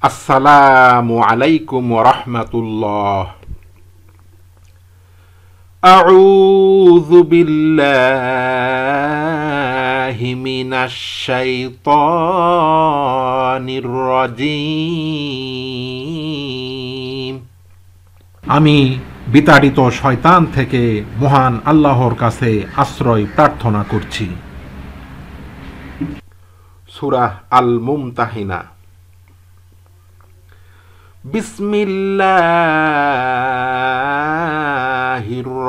আসসালামু আলাইকুম ওয়া রাহমাতুল্লাহ। আউযু বিল্লাহি মিনাশ শাইতানির রাজীম। আমি বিতাড়িত শয়তান থেকে মহান আল্লাহর কাছে আশ্রয় প্রার্থনা করছি। সূরা আল মুমতাহিনা। বিসমিল্লাহির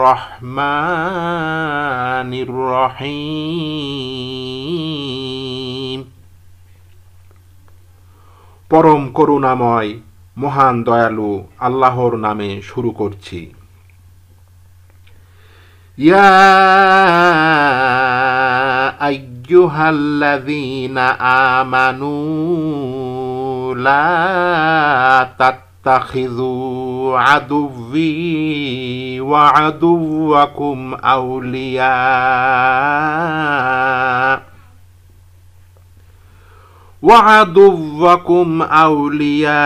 রহমানির রহিম। পরম করুণাময় মহান দয়ালু আল্লাহর নামে শুরু করছি। ইয়া আইয়ুহাল্লাযীনা আমানু লা তাত্তাখিযু আদুওয়ি ওয়া আদুওয়াকুম আউলিয়া وعدوكم أولياء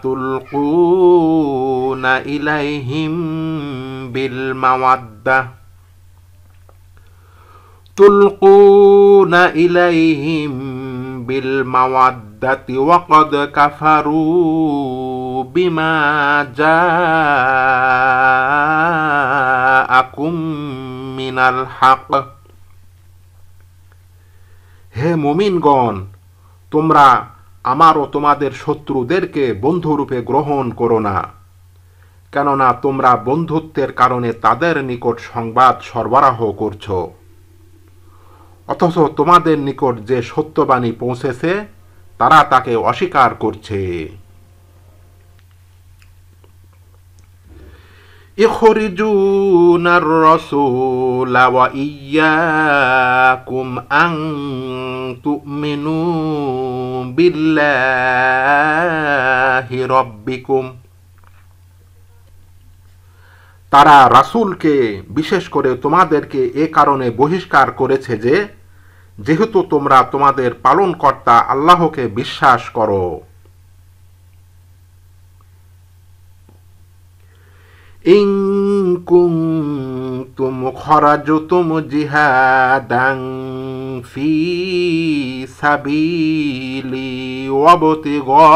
تلقون إليهم بالمودة وقد كفروا بما جاءكم من الحق। হে মুমিনগণ, তোমরা আমার ও তোমাদের শত্রুদেরকে বন্ধুরূপে গ্রহণ করো না, কেননা তোমরা বন্ধুত্বের কারণে তাদের নিকট সংবাদ সরবরাহ করছ, অথচ তোমাদের নিকট যে সত্যবাণী পৌঁছেছে তারা তাকে অস্বীকার করছে। ইখরিজুনার রাসূলা ওয়া ইয়্যাকুম আন তু'মিনু বিল্লাহি রাব্বিকুম। তারা রাসূলকে বিশেষ করে তোমাদেরকে এ কারণে বহিষ্কার করেছে যে যেহেতু তোমরা তোমাদের পালনকর্তা আল্লাহকে বিশ্বাস করো। ইন কুনতুম খরাজতুম জিহাদান ফি সাবিলি ওয়াবতিগা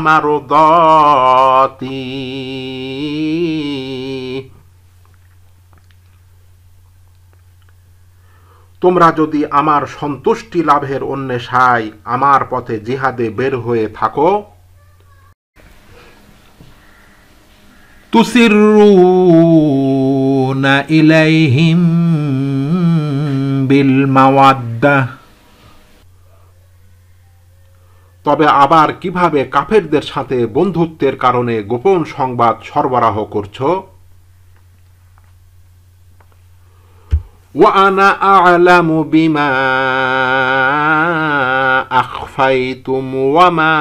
মারদাতি। তোমরা যদি আমার সন্তুষ্টি লাভের অন্বেষায় আমার পথে জিহাদে বের হয়ে থাকো, তুসিরুনা ইলাইহিম বিল মাওয়াদ্দাহ। তবে আবার কিভাবে কাফেরদের সাথে বন্ধুত্বের কারণে গোপন সংবাদ সরবরাহ করছো? ওয়া আনা আ'লামু বিমা আখফাইতুম ওয়া মা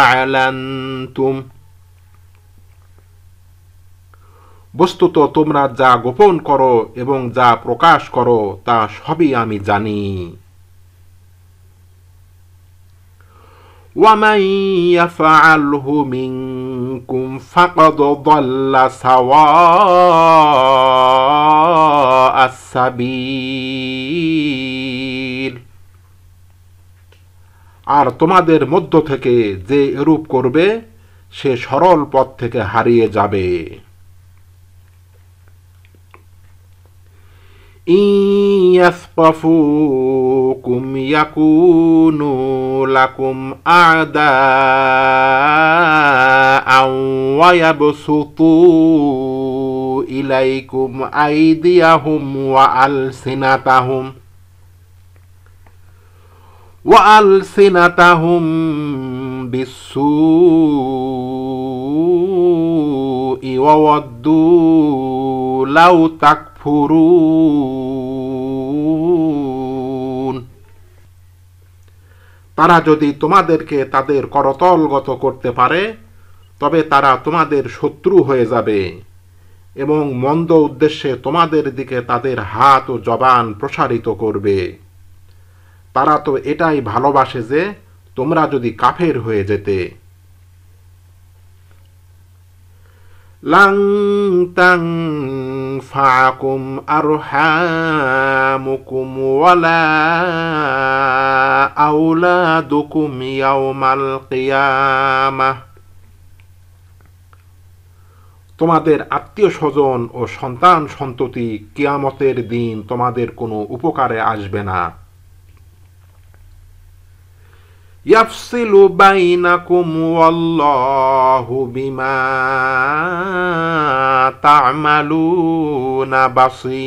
আ'লানতুম। বস্তুত তোমরা যা গোপন করো এবং যা প্রকাশ করো তা সবই আমি জানি। وَمَن يَفْعَلْهُ مِنكُمْ فَقَدْ ضَلَّ سَوَاءَ السَّبِيلِ। আর তোমাদের মধ্য থেকে যে এরূপ করবে সে সরল পথ থেকে হারিয়ে যাবে। ইয়াসফাফুকুম ইয়াকুনু লাকুম আ'দাআন ওয়া ইয়াবসুতু ইলাইকুম আইদিয়াহুম ওয়া আলসিনাতাহুম বিসসুই ওয়া ওয়াদ্দু লাউ তাকফুরুন। তারা যদি তোমাদেরকে তাদের করতলগত করতে পারে তবে তারা তোমাদের শত্রু হয়ে যাবে এবং মন্দ উদ্দেশ্যে তোমাদের দিকে তাদের হাত ও জবান প্রসারিত করবে। তারা তো এটাই ভালোবাসে যে তোমরা যদি কাফের হয়ে যেতে। লাং তানফাকুম আরহামুকুম ওয়ালা আওলাদুকুম ইয়াউমাল কিয়ামাহ। তোমাদের আত্মীয় স্বজন ও সন্তান সন্ততি কিয়ামতের দিন তোমাদের কোনো উপকারে আসবে না। ইয়াফসিলু বাইনাকুম ওয়াল্লাহু বিমা তা'মালুনা বাসীর।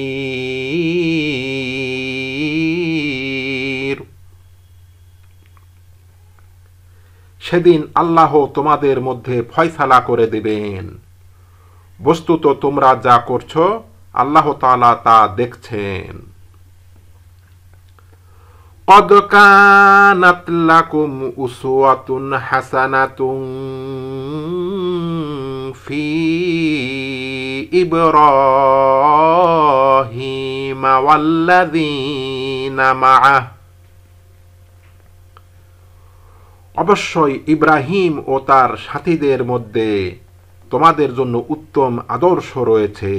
সেদিন আল্লাহ তোমাদের মধ্যে ফয়সালা করে দেবেন। বস্তুত তোমরা যা করছো আল্লাহ তাআলা তা দেখছেন। قد كانت لكم أسوة حسنة في إبراهيم والذين معه। অবশ্যই ইব্রাহিম ও তার সাথীদের মধ্যে তোমাদের জন্য উত্তম আদর্শ রয়েছে।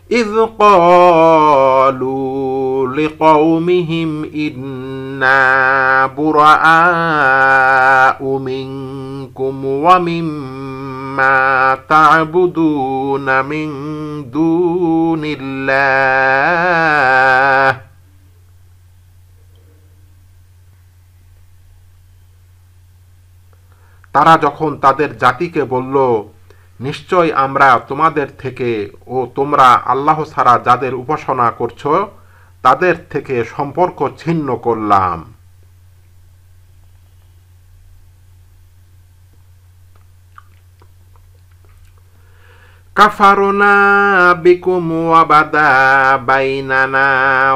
إذ قالوا لقومهم إنا براء منكم ومما تعبدون من دون الله তারা যখন তাদের জাতিকে বলল, নিশ্চয় আমরা তোমাদের থেকে ও তোমরা আল্লাহ ছাড়া যাদের উপাসনা করছো তাদের থেকে সম্পর্ক ছিন্ন করলাম। কাফারনা বিকুম ওয়া বাদা বাইনানা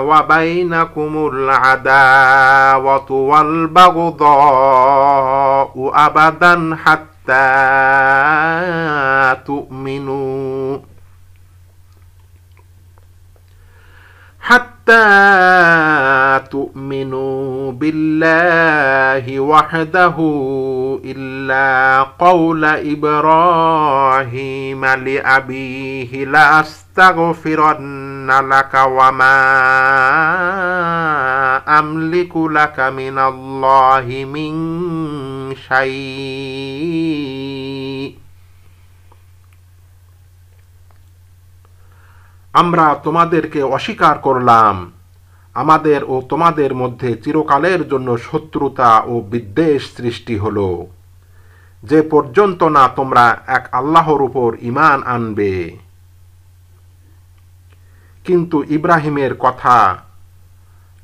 ওয়া বাইনাকুমুল আদাওয়াতু ওয়াল বাগদাউ আবাদান হাত্তা تؤمنوا بالله وحده إلا قول إبراهيم لأبيه لأستغفرن لك وما أملك لك من الله من شيء। আমরা তোমাদেরকে অস্বীকার করলাম, আমাদের ও তোমাদের মধ্যে চিরকালের জন্য শত্রুতা ও বিদ্বেষ সৃষ্টি হল, যে পর্যন্ত না তোমরা এক আল্লাহর উপর ঈমান আনবে। কিন্তু ইব্রাহিমের কথা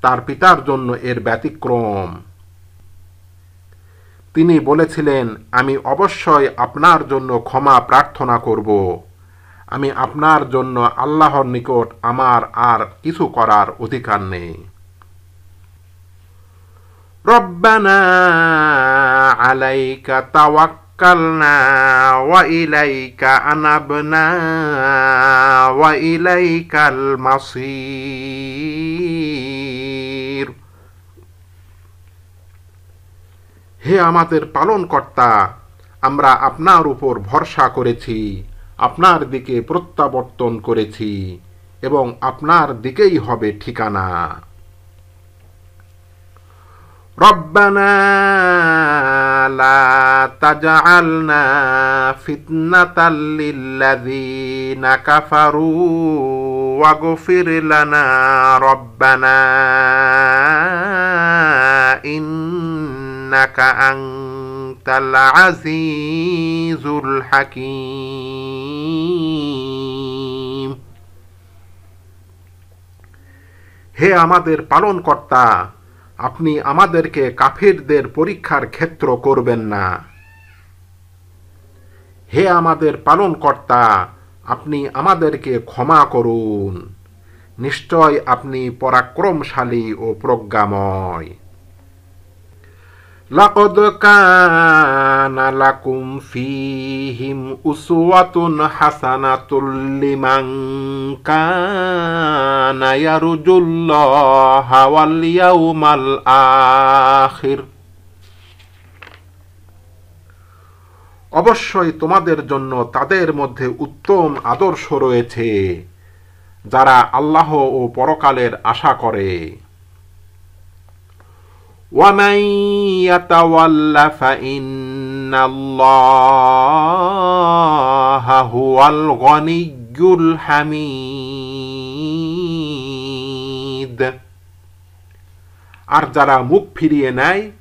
তার পিতার জন্য এর ব্যতিক্রম। তিনি বলেছিলেন, আমি অবশ্যই আপনার জন্য ক্ষমা প্রার্থনা করব। আমি আপনার জন্য আল্লাহর নিকট আমার আর কিছু করার অধিকার নেই। রব্বানা আলাইকা তাওয়াক্কালনা ওয়া ইলাইকা আনাবনা ওয়া ইলাইকাল মাসির। হে আমাদের পালনকর্তা, আমরা আপনার উপর ভরসা করেছি, আপনার দিকে প্রত্যাবর্তন করেছি এবং আপনার দিকেই হবে ঠিকানা। রব্বানা লা তাজআলনা ফিতনাতাল লিল্লাযীনা কাফারু ওয়াগফির লানা রব্বানা ইন্নাকা আনতাল আজিজুল হাকীম। হে আমাদের পালনকর্তা, আপনি আমাদেরকে কাফিরদের পরীক্ষার ক্ষেত্র করবেন না। হে আমাদের পালনকর্তা, আপনি আমাদেরকে ক্ষমা করুন, নিশ্চয় আপনি পরাক্রমশালী ও প্রজ্ঞাময়। লাকাদ কানা লাকুম ফীহিম উসওয়াতুন হাসানাতুল লিমান কানা ইয়ারজুল্লাহা ওয়াল ইয়াউমাল আখির। অবশ্যই তোমাদের জন্য তাদের মধ্যে উত্তম আদর্শ রয়েছে যারা আল্লাহ ও পরকালের আশা করে। وَمَن يَتَوَلَّ فَإِنَّ اللَّهَ هُوَ الْغَنِيُّ الْحَمِيدُ। আর যারা মুখ ফিরিয়ে নেয়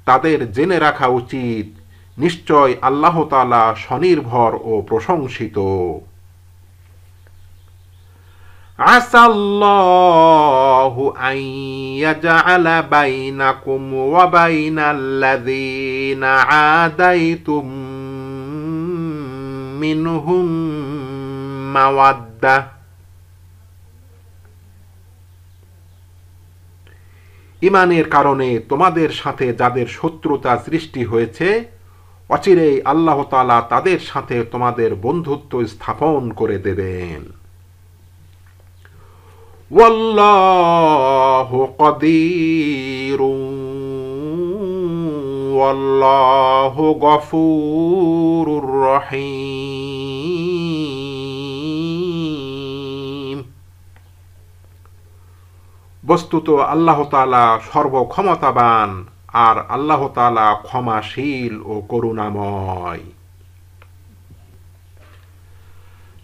তাদের জেনে রাখা উচিত নিশ্চয় আল্লাহ তাআলা স্বনির্ভর ও প্রশংসিত। আসাল্লাহু আন ইয়াজআলা বাইনাকুম ওয়া বাইনাল্লাযীনা আদাইতুম মিনহুম মাওয়াদ্দাহ। ঈমানের কারণে তোমাদের সাথে যাদের শত্রুতা সৃষ্টি হয়েছে অচিরেই আল্লাহ তাআলা তাদের সাথে তোমাদের বন্ধুত্ব স্থাপন করে দেবেন। ওয়াল্লাহু কাদিরুন ওয়াল্লাহু গফুরুর রহিম। বস্তুত আল্লাহ তাআলা সর্বক্ষমতাবান আর আল্লাহ তাআলা ক্ষমাশীল ও করুণাময়।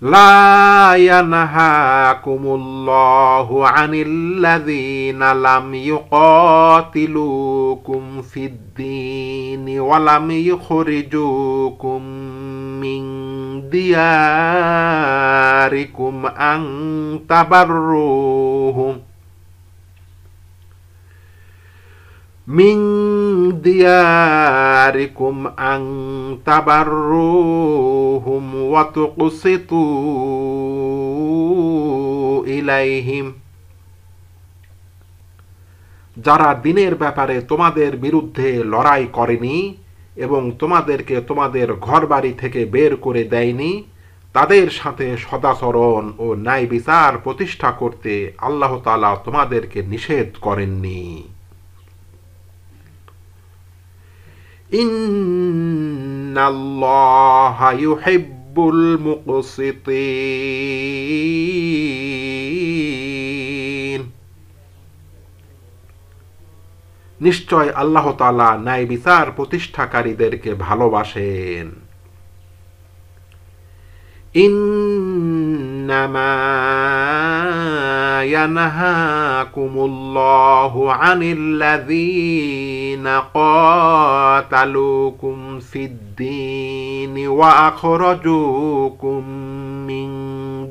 লা ইয়ানহাকুমুল্লাহু আনিল্লাযীনা লাম ইউকাতিলুকুম ফিদ-দীনি ওয়া লাম ইউখরিজুকুম মিন দিয়ারিকুম আন তাবাররুহুম মিন দিয়ারিকুম আন তাবাররুহুম ওয়া তুকসিতু ইলাইহিম। যারা দ্বীনের ব্যাপারে তোমাদের বিরুদ্ধে লড়াই করেনি এবং তোমাদেরকে তোমাদের ঘরবাড়ি থেকে বের করে দেয়নি তাদের সাথে সদাচরণ ও ন্যায় বিচার প্রতিষ্ঠা করতে আল্লাহ তাআলা তোমাদেরকে নিষেধ করেননি। ইন্নাল্লাহা ইউহিব্বুল মুকসিতিন। নিশ্চয় আল্লাহ তাআলা ন্যায় বিচার প্রতিষ্ঠাকারীদেরকে ভালোবাসেন। ইন্নামা ইয়ানহাকুমুল্লাহু আনিল্লাযীনা কাতালুকুম ফিদ-দীনি ওয়া আখরাজুকুম মিন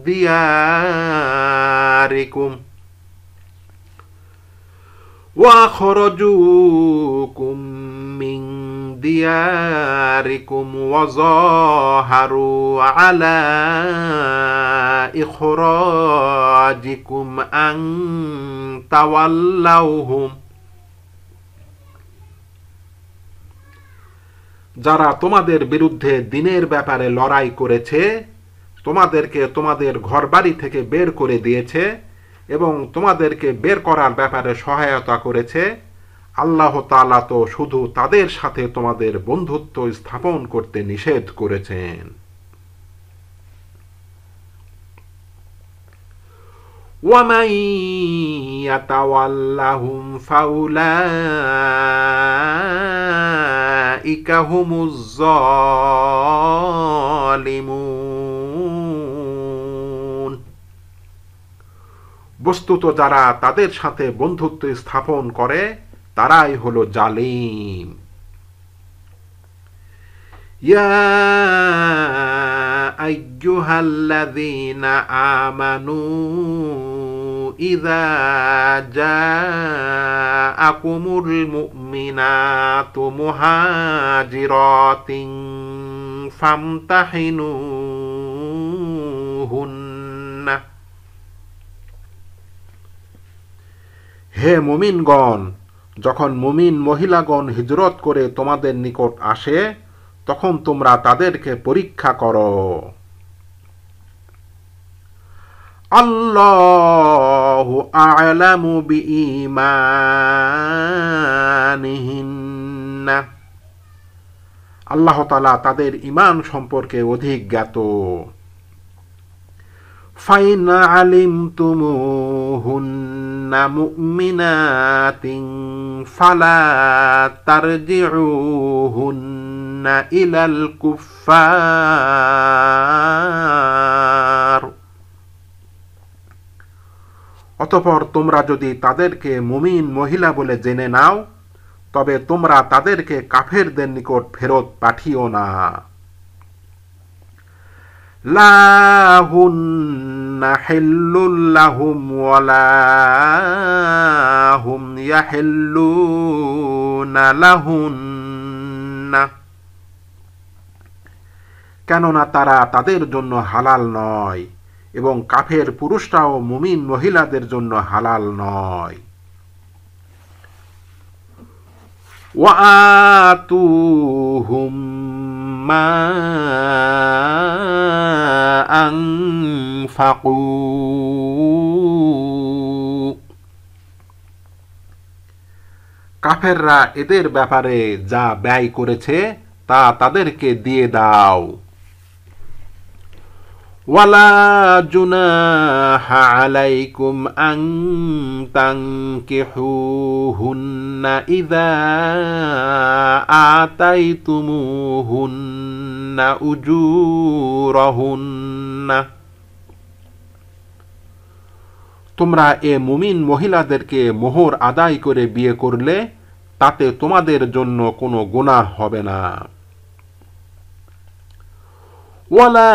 দিয়ারিকুম وَأَخْرَجُوكُم مِّن دِيَارِكُمْ وَظَاهَرُوا عَلَى إِخْرَاجِكُمْ أَن تَوَلَّوْهُمْ। যারা তোমাদের বিরুদ্ধে দ্বীনের ব্যাপারে লড়াই করেছে তোমাদেরকে তোমাদের ঘরবাড়ি থেকে বের করে দিয়েছে এবং তোমাদেরকে বের করার ব্যাপারে সহায়তা করেছে আল্লাহ তাআলা তো শুধু তাদের সাথে তোমাদের বন্ধুত্ব স্থাপন করতে নিষেধ করেছেন। ওয়ামান ইয়াতাওয়াল্লাহুম ফাউলাইকা হুমুজ জালিমুন। বস্তুত যারা তাদের সাথে বন্ধুত্ব স্থাপন করে তারাই হলো জালিম। ইয়া আইয়ুহাল্লাযীনা আমানু ইযা জাআকুমুল মুমিনাতু মুহাজিরাতিন ফামতাহিনুহুন্না। হে মুমিনগণ, যখন মুমিন মহিলাগণ হিজরত করে তোমাদের নিকট আসে তখন তোমরা তাদেরকে পরীক্ষা করো। আল্লাহু আ'লামু বিঈমানিহিন্না, আল্লাহ তাআলা তাদের ঈমান সম্পর্কে অধিক জ্ঞাত। ফাইন আলিমতুমুহুন্না মুমিনাতিন ফালা তারজিউহুন্না ইলাল কুফফার, অতঃপর তোমরা যদি তাদেরকে মুমিন মহিলা বলে জেনে নাও তবে তোমরা তাদেরকে কাফেরদের নিকট ফেরত পাঠিও না। লা হুন্না হিল্লুল লাহুম ওয়ালা হুম ইয়াহিল্লুনা লাহুন্না, কেননা তারা তাদের জন্য হালাল নয় এবং কাফের পুরুষরাও মুমিন মহিলাদের জন্য হালাল নয়। ওয়াতুহুম মা আনফাকু, কাফেররা এদের ব্যাপারে যা ব্যয় করেছে তা তাদেরকে দিয়ে দাও। ওয়ালা জুনাহা আলাইকুম আন তানকিহুহুন্না ইযা আতাইতুমুহুন্না উজুরাহুন্না, তোমরা এ মুমিন মহিলাদেরকে মোহর আদায় করে বিয়ে করলে তাতে তোমাদের জন্য কোনো গুনাহ হবে না। ওয়ালা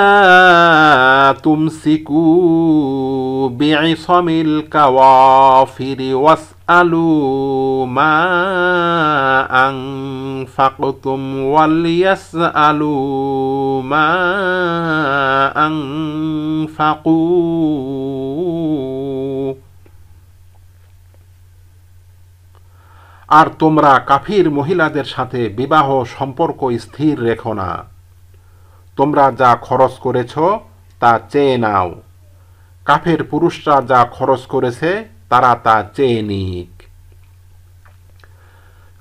তুমসিকু বিইসামিল কাওয়াফিরি ওয়াসআলু মা আনফাকতুম ওয়ালিয়াসআলু মা আনফাকু, আর তোমরা কাফির মহিলাদের সাথে বিবাহ সম্পর্ক স্থির রেখো না। তোমরা যা খরচ করেছ তা চেয়ে নাও, কাফের পুরুষরা যা খরচ করেছে তারা তা চেয়ে নিক।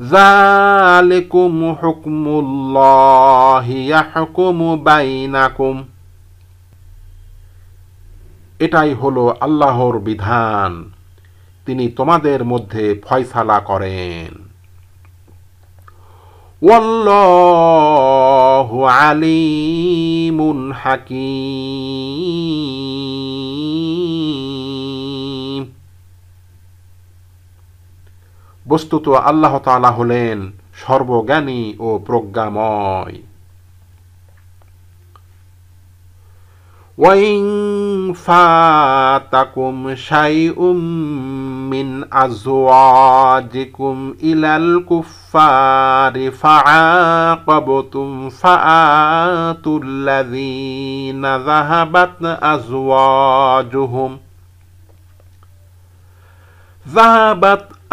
যালিকুম হুকমুল্লাহি ইয়াহকুমু বাইনাকুম, এটাই হলো আল্লাহর বিধান, তিনি তোমাদের মধ্যে ফয়সালা করেন। ওয়াল্লাহু আলিমুন হাকীম, বস্তুত আল্লাহ তাআলা হলেন সর্বজ্ঞানী ও প্রজ্ঞাময়। ওয়াইন ফাতাকুম শাইউম মিন আজওয়াজিকুম ইলাল কুফফারি ফাআকাবতুম ফাআতুল্লাযীনা যাহাবাত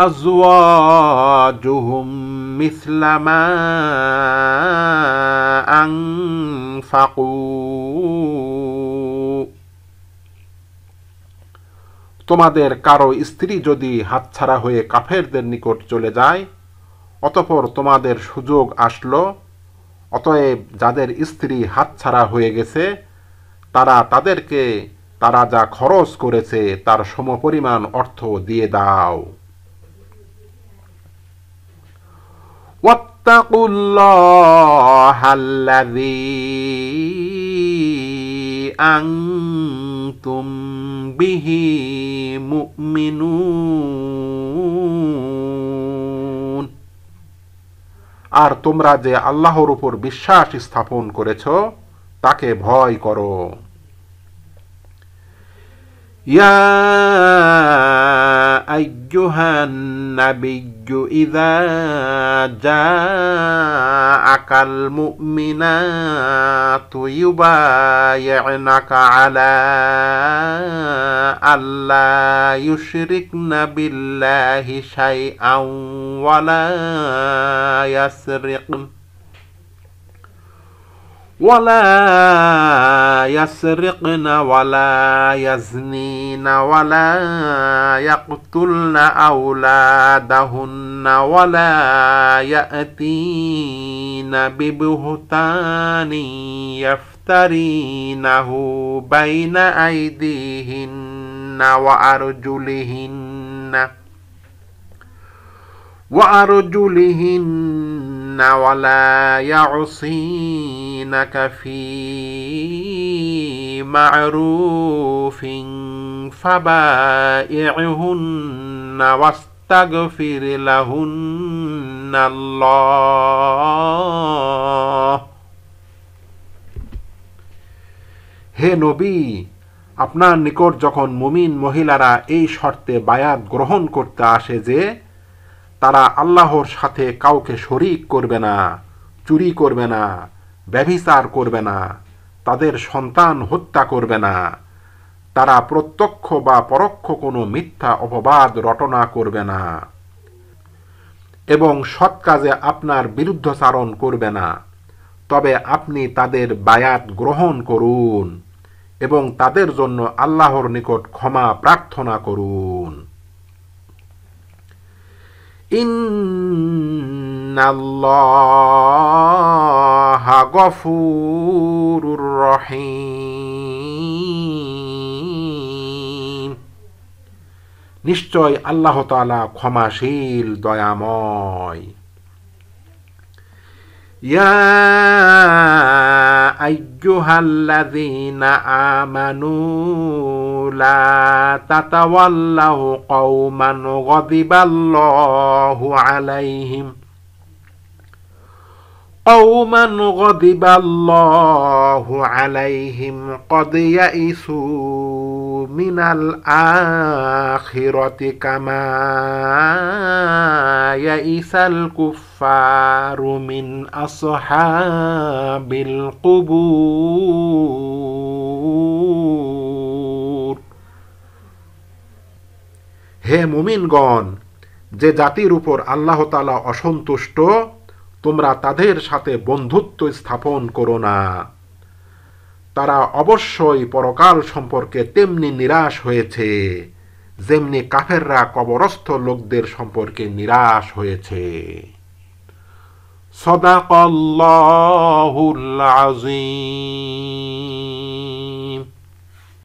আজওয়াজুহুম মিসলা মা আনফাকু, তোমাদের কারো স্ত্রী যদি হাতছাড়া হয়ে কাফেরদের নিকট চলে যায় অতঃপর তোমাদের সুযোগ আসলো, অতএব যাদের স্ত্রী হাতছাড়া হয়ে গেছে তাদেরকে তারা যা খরচ করেছে তার সমপরিমাণ অর্থ দিয়ে দাও। ওয়াত্তাকুল্লাহাল্লাযী আনতুম বিহি মুমিনুন, আর তোমরা যে আল্লাহর উপর বিশ্বাস স্থাপন করেছ তাকে ভয় করো। ইয়া আইয়ুহান النبي إذا جاءك المؤمنات يبايعنك على ألا يشركن بالله شيئا ولا يسرقن ولا يزنين ولا يقتلن أولادهن ولا يأتين ببهتان يفترينه بين أيديهن وأرجلهن ولا يعصينك في معروف فبائعهن واستغفر لهن الله। হে নবী, আপনার নিকট যখন মুমিন মহিলারা এই শর্তে বায়াত গ্রহণ করতে আসে যে তারা আল্লাহর সাথে কাউকে শরীক করবে না, চুরি করবে না, ব্যভিচার করবে না, তাদের সন্তান হত্যা করবে না, তারা প্রত্যক্ষ বা পরোক্ষ কোনো মিথ্যা অপবাদ রটনা করবে না এবং সৎ কাজে আপনার বিরুদ্ধাচরণ করবে না, তবে আপনি তাদের বায়াত গ্রহণ করুন এবং তাদের জন্য আল্লাহর নিকট ক্ষমা প্রার্থনা করুন। ইন্নাল্লাহা গফুরুর রহিম, নিশ্চয় আল্লাহ তাআলা ক্ষমাশীল দয়াময়। ইয়া আইয়ুহাল্লাযীনা আমানু লা তাতাওয়াল্লাহু কওমান গাদিবাল্লাহু আলাইহিম قد يئسوا من الآخرة كما يئس الكفار من أصحاب القبور। হে মুমিনগণ, যে জাতির উপর আল্লাহ তাআলা অসন্তুষ্ট তোমরা তাদের সাথে বন্ধুত্ব স্থাপন করো না, তারা অবশ্যই পরকাল সম্পর্কে তেমনি নিরাশ হয়েছে যেমনি কাফেররা কবরস্থ লোকদের সম্পর্কে নিরাশ হয়েছে। সাদাকাল্লাহুল আযীম।